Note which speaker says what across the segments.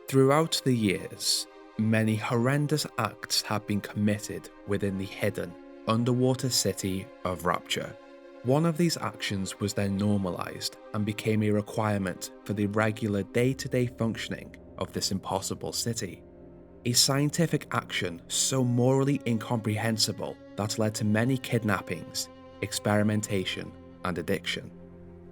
Speaker 1: Throughout the years, many horrendous acts have been committed within the hidden, underwater city of Rapture. One of these actions was then normalized and became a requirement for the regular day-to-day functioning of this impossible city. A scientific action so morally incomprehensible that led to many kidnappings, experimentation, and addiction.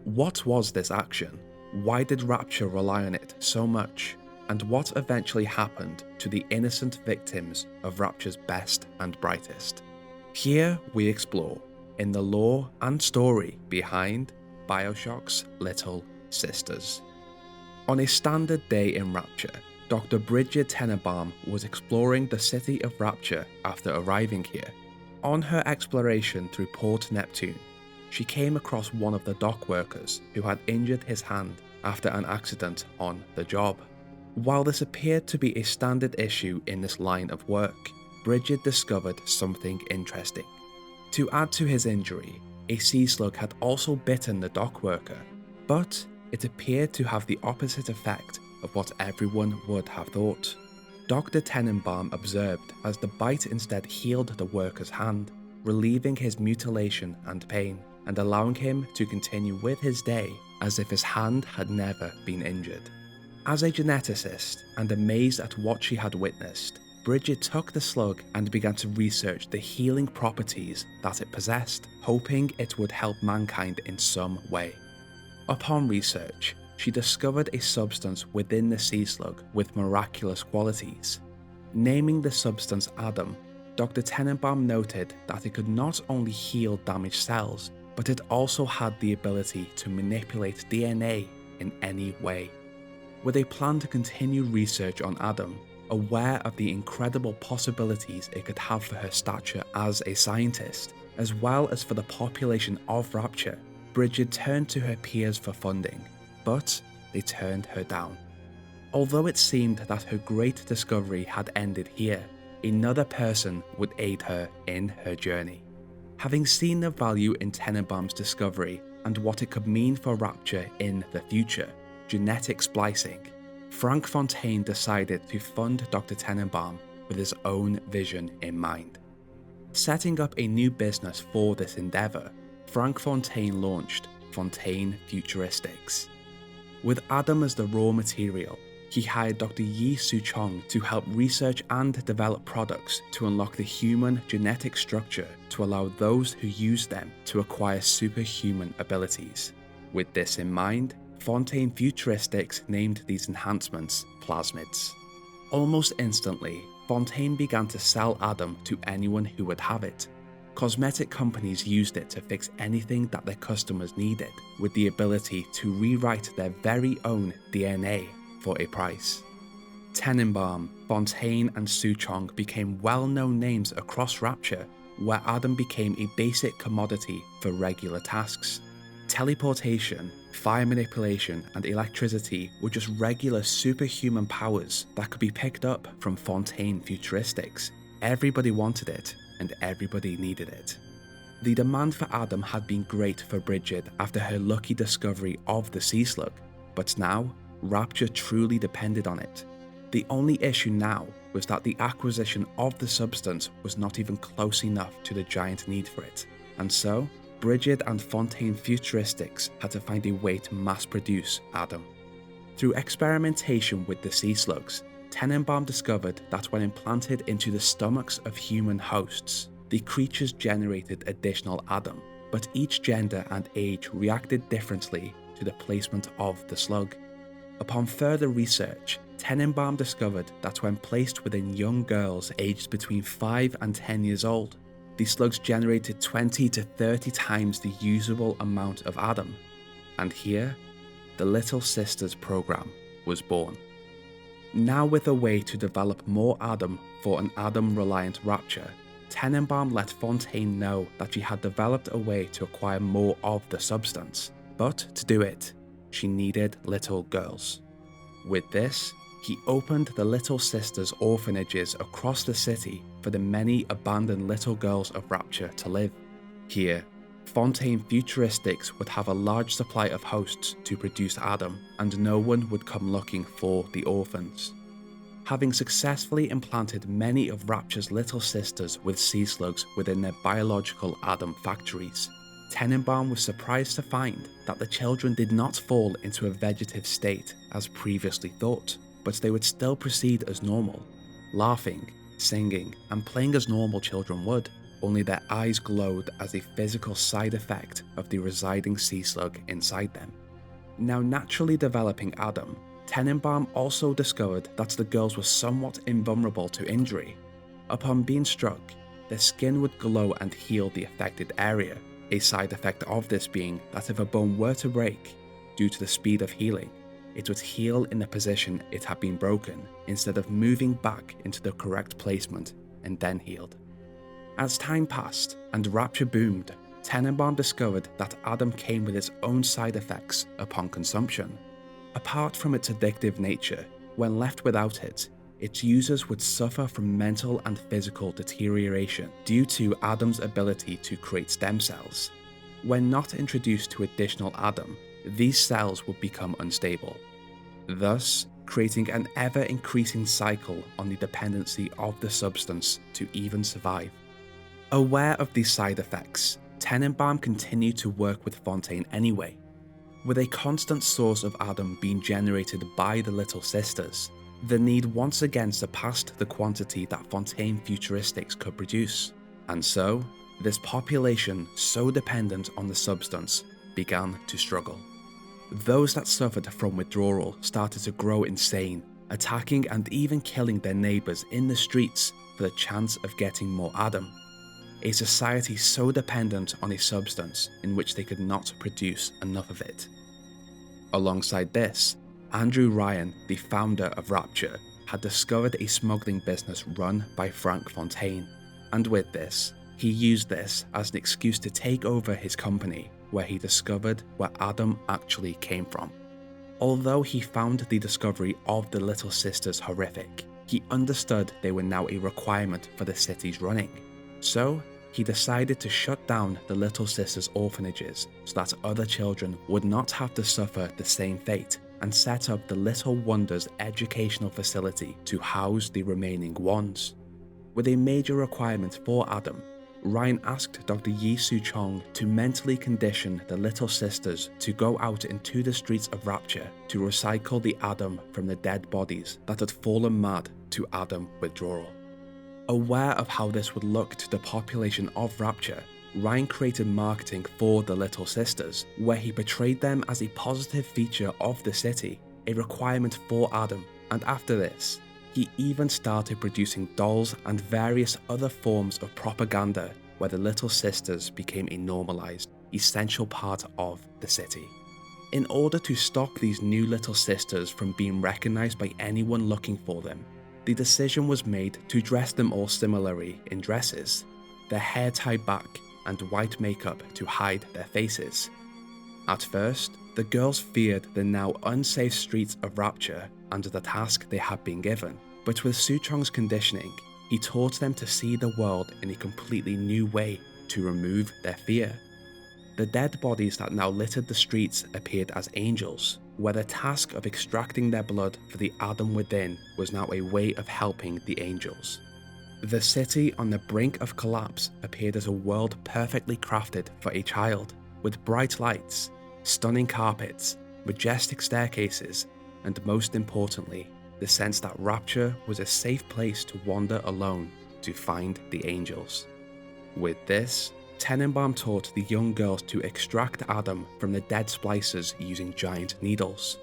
Speaker 1: What was this action? Why did Rapture rely on it so much? And what eventually happened to the innocent victims of Rapture's best and brightest? Here we explore in the lore and story behind Bioshock's Little Sisters. On a standard day in Rapture, Dr. Bridget Tenenbaum was exploring the city of Rapture after arriving here. On her exploration through Port Neptune, she came across one of the dock workers who had injured his hand after an accident on the job. While this appeared to be a standard issue in this line of work, Bridget discovered something interesting. To add to his injury, a sea slug had also bitten the dock worker, but it appeared to have the opposite effect of what everyone would have thought. Dr. Tenenbaum observed as the bite instead healed the worker's hand, relieving his mutilation and pain, and allowing him to continue with his day as if his hand had never been injured. As a geneticist and amazed at what she had witnessed, Bridget took the slug and began to research the healing properties that it possessed, hoping it would help mankind in some way. Upon research, she discovered a substance within the sea slug with miraculous qualities. Naming the substance Adam, Dr. Tenenbaum noted that it could not only heal damaged cells, but it also had the ability to manipulate DNA in any way. With a plan to continue research on Adam, aware of the incredible possibilities it could have for her stature as a scientist, as well as for the population of Rapture, Bridget turned to her peers for funding, but they turned her down. Although it seemed that her great discovery had ended here, another person would aid her in her journey. Having seen the value in Tenenbaum's discovery and what it could mean for Rapture in the future, genetic splicing, Frank Fontaine decided to fund Dr. Tenenbaum with his own vision in mind. Setting up a new business for this endeavour, Frank Fontaine launched Fontaine Futuristics. With Adam as the raw material, he hired Dr. Yi Su-chong to help research and develop products to unlock the human genetic structure to allow those who use them to acquire superhuman abilities. With this in mind, Fontaine Futuristics named these enhancements plasmids. Almost instantly, Fontaine began to sell Adam to anyone who would have it. Cosmetic companies used it to fix anything that their customers needed, with the ability to rewrite their very own DNA for a price. Tenenbaum, Fontaine and Su-chong became well-known names across Rapture, where Adam became a basic commodity for regular tasks. Teleportation, fire manipulation, and electricity were just regular superhuman powers that could be picked up from Fontaine Futuristics. Everybody wanted it, and everybody needed it. The demand for Adam had been great for Bridget after her lucky discovery of the sea slug, but now, Rapture truly depended on it. The only issue now was that the acquisition of the substance was not even close enough to the giant need for it, and so, Bridget and Fontaine Futuristics had to find a way to mass-produce Adam. Through experimentation with the sea slugs, Tenenbaum discovered that when implanted into the stomachs of human hosts, the creatures generated additional Adam, but each gender and age reacted differently to the placement of the slug. Upon further research, Tenenbaum discovered that when placed within young girls aged between 5 and 10 years old, the slugs generated 20 to 30 times the usable amount of Adam. And here, the Little Sisters program was born. Now with a way to develop more Adam for an Adam-reliant Rapture, Tenenbaum let Fontaine know that she had developed a way to acquire more of the substance, but to do it, she needed little girls. With this, he opened the Little Sisters orphanages across the city for the many abandoned little girls of Rapture to live. Here, Fontaine Futuristics would have a large supply of hosts to produce Adam, and no one would come looking for the orphans. Having successfully implanted many of Rapture's little sisters with sea slugs within their biological Adam factories, Tenenbaum was surprised to find that the children did not fall into a vegetative state as previously thought, but they would still proceed as normal, laughing, singing, and playing as normal children would, only their eyes glowed as a physical side effect of the residing sea slug inside them. Now naturally developing Adam, Tenenbaum also discovered that the girls were somewhat invulnerable to injury. Upon being struck, their skin would glow and heal the affected area, a side effect of this being that if a bone were to break, due to the speed of healing, it would heal in the position it had been broken instead of moving back into the correct placement and then healed. As time passed and Rapture boomed, Tenenbaum discovered that Adam came with its own side effects upon consumption. Apart from its addictive nature, when left without it, its users would suffer from mental and physical deterioration due to Adam's ability to create stem cells. When not introduced to additional Adam, these cells would become unstable, thus creating an ever-increasing cycle on the dependency of the substance to even survive. Aware of these side effects, Tenenbaum continued to work with Fontaine anyway, with a constant source of Adam being generated by the Little Sisters. The need once again surpassed the quantity that Fontaine Futuristics could produce, and so, this population so dependent on the substance began to struggle. Those that suffered from withdrawal started to grow insane, attacking and even killing their neighbours in the streets for the chance of getting more Adam. A society so dependent on a substance in which they could not produce enough of it. Alongside this, Andrew Ryan, the founder of Rapture, had discovered a smuggling business run by Frank Fontaine, and with this, he used this as an excuse to take over his company, where he discovered where Adam actually came from. Although he found the discovery of the Little Sisters horrific, he understood they were now a requirement for the city's running. So, he decided to shut down the Little Sisters orphanages so that other children would not have to suffer the same fate, and set up the Little Wonders educational facility to house the remaining ones. With a major requirement for Adam, Ryan asked Dr. Yi Su-chong to mentally condition the Little Sisters to go out into the streets of Rapture to recycle the Adam from the dead bodies that had fallen mad to Adam withdrawal. Aware of how this would look to the population of Rapture, Ryan created marketing for the Little Sisters, where he portrayed them as a positive feature of the city, a requirement for Adam, and after this, he even started producing dolls and various other forms of propaganda where the Little Sisters became a normalized, essential part of the city. In order to stop these new Little Sisters from being recognized by anyone looking for them, the decision was made to dress them all similarly in dresses, their hair tied back, and white makeup to hide their faces. At first, the girls feared the now unsafe streets of Rapture under the task they had been given, but with Su-chong's conditioning, he taught them to see the world in a completely new way to remove their fear. The dead bodies that now littered the streets appeared as angels, where the task of extracting their blood for the Adam within was now a way of helping the angels. The city on the brink of collapse appeared as a world perfectly crafted for a child, with bright lights, stunning carpets, majestic staircases, and most importantly, the sense that Rapture was a safe place to wander alone to find the angels. With this, Tenenbaum taught the young girls to extract Adam from the dead splicers using giant needles.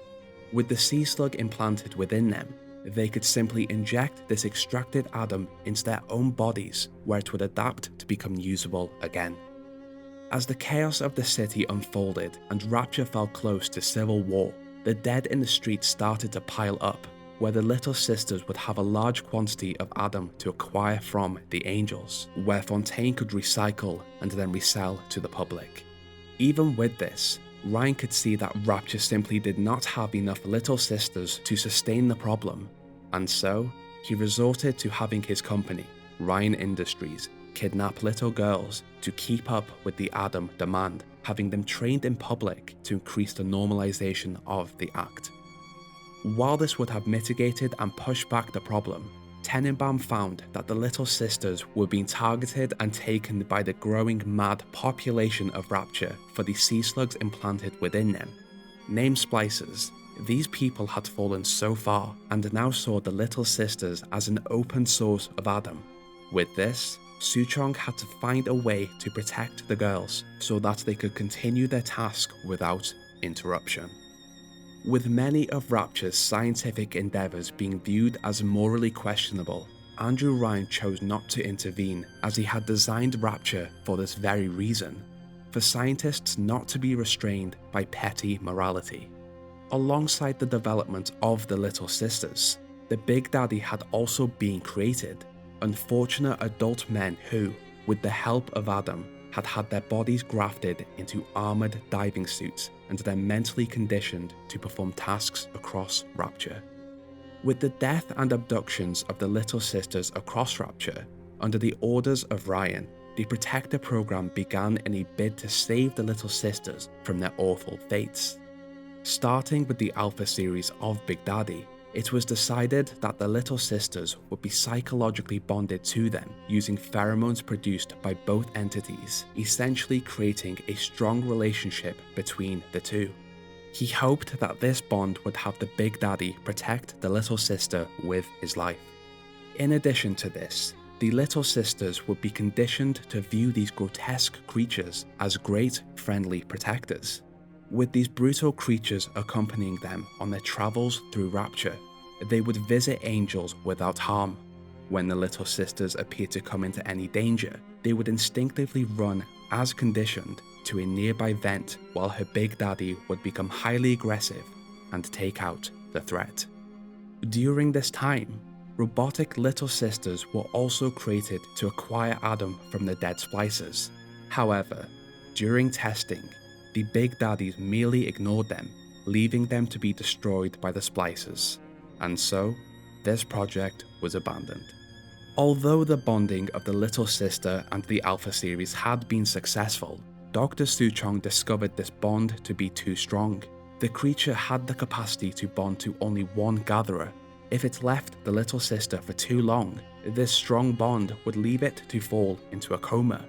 Speaker 1: With the sea slug implanted within them, they could simply inject this extracted Adam into their own bodies, where it would adapt to become usable again. As the chaos of the city unfolded and Rapture fell close to civil war, the dead in the streets started to pile up, where the Little Sisters would have a large quantity of Adam to acquire from the angels, where Fontaine could recycle and then resell to the public. Even with this, Ryan could see that Rapture simply did not have enough Little Sisters to sustain the problem, and so he resorted to having his company, Ryan Industries, kidnap little girls to keep up with the Adam demand, having them trained in public to increase the normalization of the act. While this would have mitigated and pushed back the problem, Tenenbaum found that the Little Sisters were being targeted and taken by the growing mad population of Rapture for the sea slugs implanted within them. Named splicers, these people had fallen so far and now saw the Little Sisters as an open source of Adam. With this, Suchong had to find a way to protect the girls so that they could continue their task without interruption. With many of Rapture's scientific endeavours being viewed as morally questionable, Andrew Ryan chose not to intervene as he had designed Rapture for this very reason, for scientists not to be restrained by petty morality. Alongside the development of the Little Sisters, the Big Daddy had also been created, unfortunate adult men who, with the help of Adam, had had their bodies grafted into armoured diving suits and then mentally conditioned to perform tasks across Rapture. With the death and abductions of the Little Sisters across Rapture, under the orders of Ryan, the Protector program began in a bid to save the Little Sisters from their awful fates. Starting with the Alpha series of Big Daddy, it was decided that the Little Sisters would be psychologically bonded to them using pheromones produced by both entities, essentially creating a strong relationship between the two. He hoped that this bond would have the Big Daddy protect the Little Sister with his life. In addition to this, the Little Sisters would be conditioned to view these grotesque creatures as great, friendly protectors, with these brutal creatures accompanying them on their travels through Rapture. They would visit angels without harm. When the Little Sisters appeared to come into any danger, they would instinctively run as conditioned to a nearby vent, while her Big Daddy would become highly aggressive and take out the threat. During this time, robotic Little Sisters were also created to acquire Adam from the dead splicers. However, during testing, the Big Daddies merely ignored them, leaving them to be destroyed by the splicers, and so this project was abandoned. Although the bonding of the Little Sister and the Alpha series had been successful, Dr. Suchong discovered this bond to be too strong. The creature had the capacity to bond to only one gatherer. If it left the Little Sister for too long, this strong bond would leave it to fall into a coma.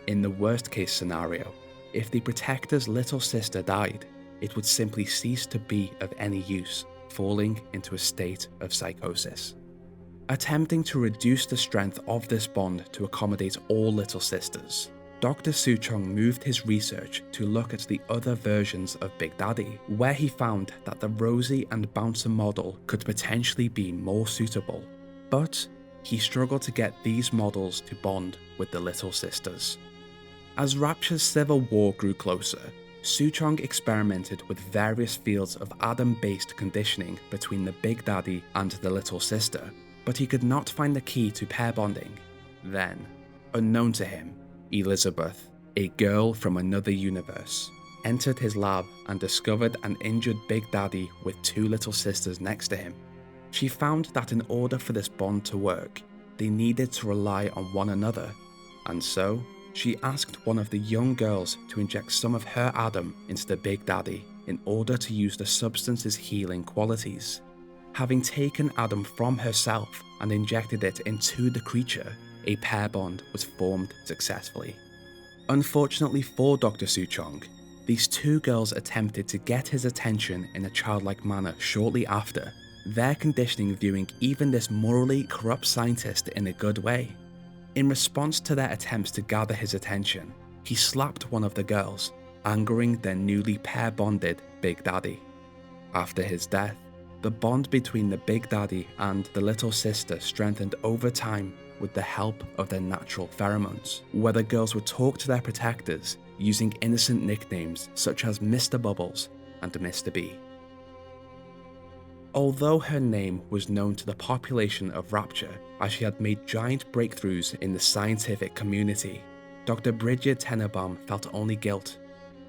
Speaker 1: In the worst case scenario, if the Protector's Little Sister died, it would simply cease to be of any use, falling into a state of psychosis. Attempting to reduce the strength of this bond to accommodate all Little Sisters, Dr. Suchong moved his research to look at the other versions of Big Daddy, where he found that the Rosie and Bouncer model could potentially be more suitable, but he struggled to get these models to bond with the Little Sisters. As Rapture's civil war grew closer, Suchong experimented with various fields of Adam-based conditioning between the Big Daddy and the Little Sister, but he could not find the key to pair bonding. Then, unknown to him, Elizabeth, a girl from another universe, entered his lab and discovered an injured Big Daddy with two Little Sisters next to him. She found that in order for this bond to work, they needed to rely on one another, and so she asked one of the young girls to inject some of her Adam into the Big Daddy in order to use the substance's healing qualities. Having taken Adam from herself and injected it into the creature, a pair bond was formed successfully. Unfortunately for Dr. Suchong, these two girls attempted to get his attention in a childlike manner shortly after, their conditioning viewing even this morally corrupt scientist in a good way. In response to their attempts to gather his attention, he slapped one of the girls, angering their newly pair-bonded Big Daddy. After his death, the bond between the Big Daddy and the Little Sister strengthened over time with the help of their natural pheromones, where the girls would talk to their protectors using innocent nicknames such as Mr. Bubbles and Mr. B. Although her name was known to the population of Rapture as she had made giant breakthroughs in the scientific community, Dr. Bridget Tenenbaum felt only guilt.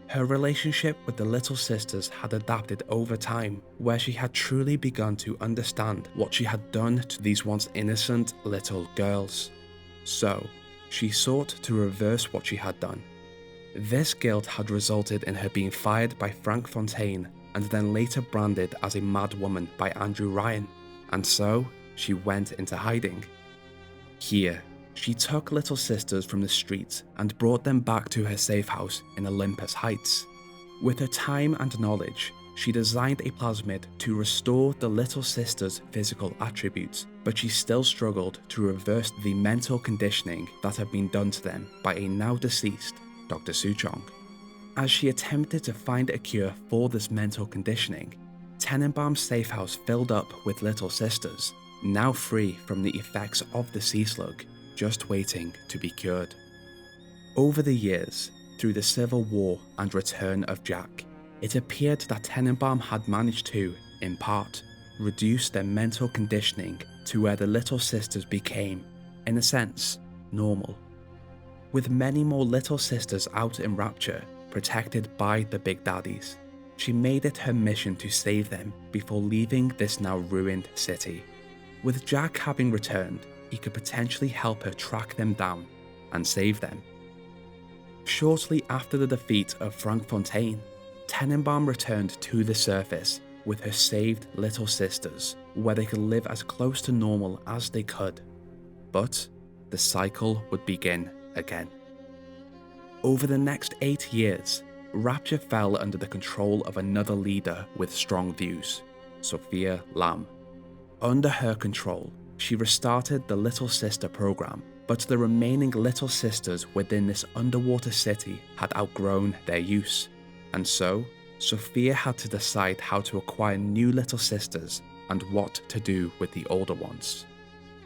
Speaker 1: Her relationship with the Little Sisters had adapted over time, where she had truly begun to understand what she had done to these once innocent little girls. So, she sought to reverse what she had done. This guilt had resulted in her being fired by Frank Fontaine and then later branded as a mad woman by Andrew Ryan, and so she went into hiding. Here, she took Little Sisters from the streets and brought them back to her safe house in Olympus Heights. With her time and knowledge, she designed a plasmid to restore the Little Sisters' physical attributes, but she still struggled to reverse the mental conditioning that had been done to them by a now deceased Dr. Suchong. As she attempted to find a cure for this mental conditioning, Tenenbaum's safe house filled up with Little Sisters, now free from the effects of the sea slug, just waiting to be cured. Over the years, through the Civil War and return of Jack, it appeared that Tenenbaum had managed to, in part, reduce their mental conditioning to where the Little Sisters became, in a sense, normal. With many more Little Sisters out in Rapture, protected by the Big Daddies, she made it her mission to save them before leaving this now ruined city. With Jack having returned, he could potentially help her track them down and save them. Shortly after the defeat of Frank Fontaine, Tenenbaum returned to the surface with her saved Little Sisters, where they could live as close to normal as they could. But the cycle would begin again. Over the next 8 years, Rapture fell under the control of another leader with strong views, Sophia Lamb. Under her control, she restarted the Little Sister program, but the remaining Little Sisters within this underwater city had outgrown their use, and so Sophia had to decide how to acquire new Little Sisters and what to do with the older ones.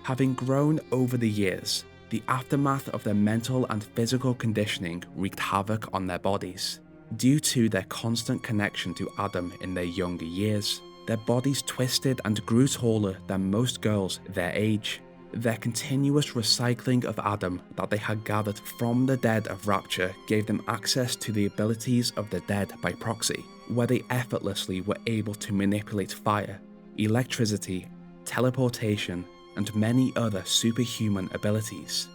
Speaker 1: Having grown over the years, the aftermath of their mental and physical conditioning wreaked havoc on their bodies. Due to their constant connection to Adam in their younger years, their bodies twisted and grew taller than most girls their age. Their continuous recycling of Adam that they had gathered from the dead of Rapture gave them access to the abilities of the dead by proxy, where they effortlessly were able to manipulate fire, electricity, teleportation, and many other superhuman abilities.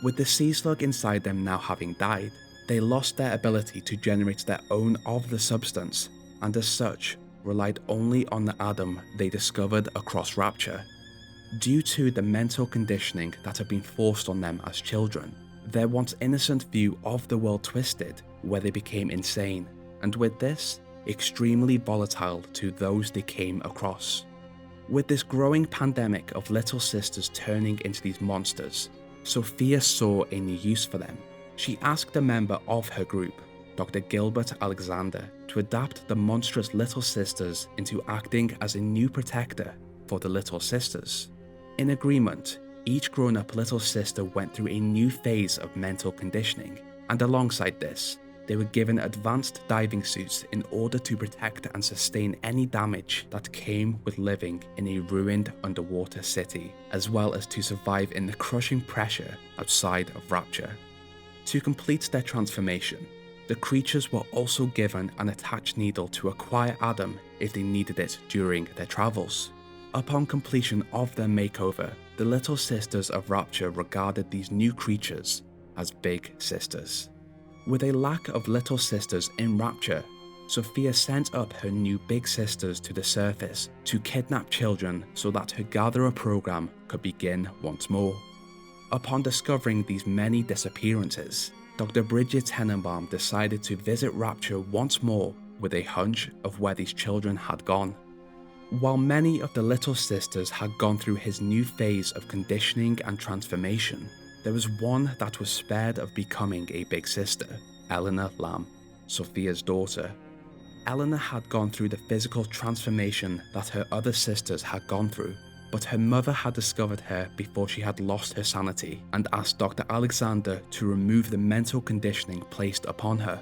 Speaker 1: With the sea slug inside them now having died, they lost their ability to generate their own of the substance, and as such, relied only on the Adam they discovered across Rapture. Due to the mental conditioning that had been forced on them as children, their once innocent view of the world twisted, where they became insane, and with this, extremely volatile to those they came across. With this growing pandemic of Little Sisters turning into these monsters, Sophia saw a new use for them. She asked a member of her group, Dr. Gilbert Alexander, to adapt the monstrous Little Sisters into acting as a new protector for the Little Sisters. In agreement, each grown-up Little Sister went through a new phase of mental conditioning, and alongside this, they were given advanced diving suits in order to protect and sustain any damage that came with living in a ruined underwater city, as well as to survive in the crushing pressure outside of Rapture. To complete their transformation, the creatures were also given an attached needle to acquire Adam if they needed it during their travels. Upon completion of their makeover, the Little Sisters of Rapture regarded these new creatures as Big Sisters. With a lack of Little Sisters in Rapture, Sophia sent up her new Big Sisters to the surface to kidnap children so that her gatherer program could begin once more. Upon discovering these many disappearances, Dr. Bridget Tenenbaum decided to visit Rapture once more with a hunch of where these children had gone. While many of the Little Sisters had gone through his new phase of conditioning and transformation, there was one that was spared of becoming a Big Sister, Eleanor Lamb, Sophia's daughter. Eleanor had gone through the physical transformation that her other sisters had gone through, but her mother had discovered her before she had lost her sanity and asked Dr. Alexander to remove the mental conditioning placed upon her.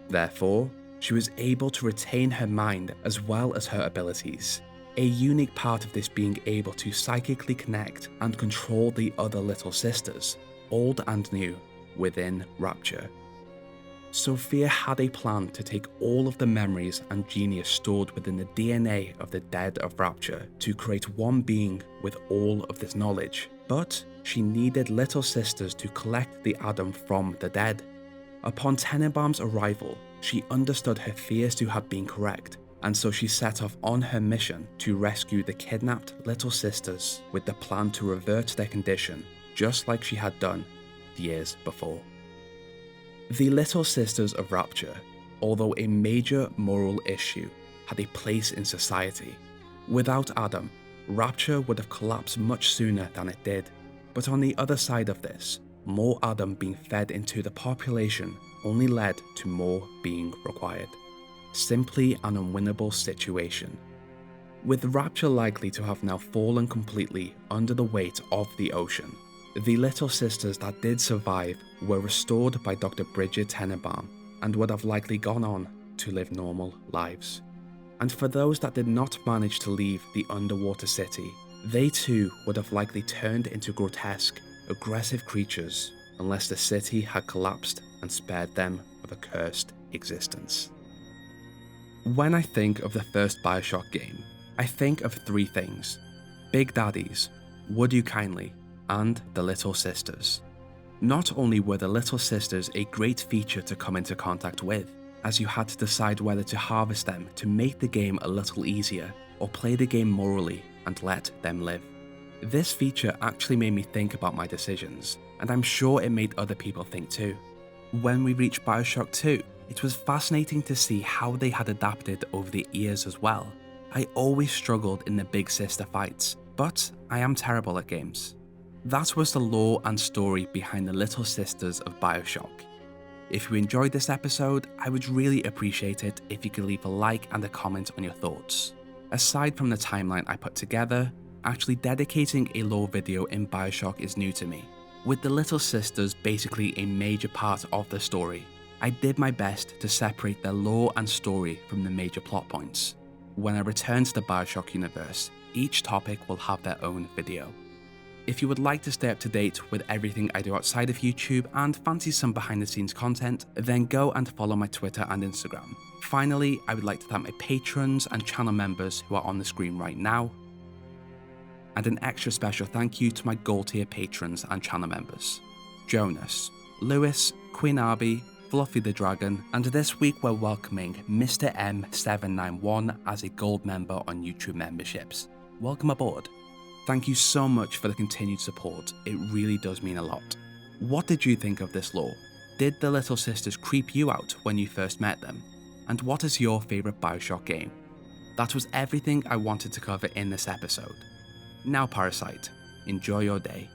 Speaker 1: Therefore, she was able to retain her mind as well as her abilities, a unique part of this being able to psychically connect and control the other Little Sisters, old and new, within Rapture. Sophia had a plan to take all of the memories and genius stored within the DNA of the dead of Rapture to create one being with all of this knowledge, but she needed Little Sisters to collect the Adam from the dead. Upon Tenenbaum's arrival, she understood her fears to have been correct, and so she set off on her mission to rescue the kidnapped Little Sisters with the plan to revert their condition, just like she had done years before. The Little Sisters of Rapture, although a major moral issue, had a place in society. Without Adam, Rapture would have collapsed much sooner than it did, but on the other side of this, more Adam being fed into the population only led to more being required. Simply an unwinnable situation. With Rapture likely to have now fallen completely under the weight of the ocean, the Little Sisters that did survive were restored by Dr. Bridget Tenenbaum and would have likely gone on to live normal lives. And for those that did not manage to leave the underwater city, they too would have likely turned into grotesque, aggressive creatures unless the city had collapsed and spared them of a cursed existence. When I think of the first Bioshock game, I think of three things: Big Daddies, Would You Kindly, and the Little Sisters. Not only were the Little Sisters a great feature to come into contact with, as you had to decide whether to harvest them to make the game a little easier, or play the game morally and let them live. This feature actually made me think about my decisions, and I'm sure it made other people think too. When we reached Bioshock 2, it was fascinating to see how they had adapted over the years as well. I always struggled in the big sister fights, but I am terrible at games. That was the lore and story behind the Little Sisters of Bioshock. If you enjoyed this episode, I would really appreciate it if you could leave a like and a comment on your thoughts. Aside from the timeline I put together, actually dedicating a lore video in Bioshock is new to me, with the Little Sisters basically a major part of the story. I did my best to separate their lore and story from the major plot points. When I return to the Bioshock universe, each topic will have their own video. If you would like to stay up to date with everything I do outside of YouTube and fancy some behind the scenes content, then go and follow my Twitter and Instagram. Finally, I would like to thank my patrons and channel members who are on the screen right now, and an extra special thank you to my gold tier patrons and channel members: Jonas, Lewis, Queen Arby, Fluffy the Dragon, and this week we're welcoming Mr. M791 as a gold member on YouTube memberships. Welcome aboard. Thank you so much for the continued support, it really does mean a lot. What did you think of this lore? Did the Little Sisters creep you out when you first met them? And what is your favourite Bioshock game? That was everything I wanted to cover in this episode. Now Parasite, enjoy your day.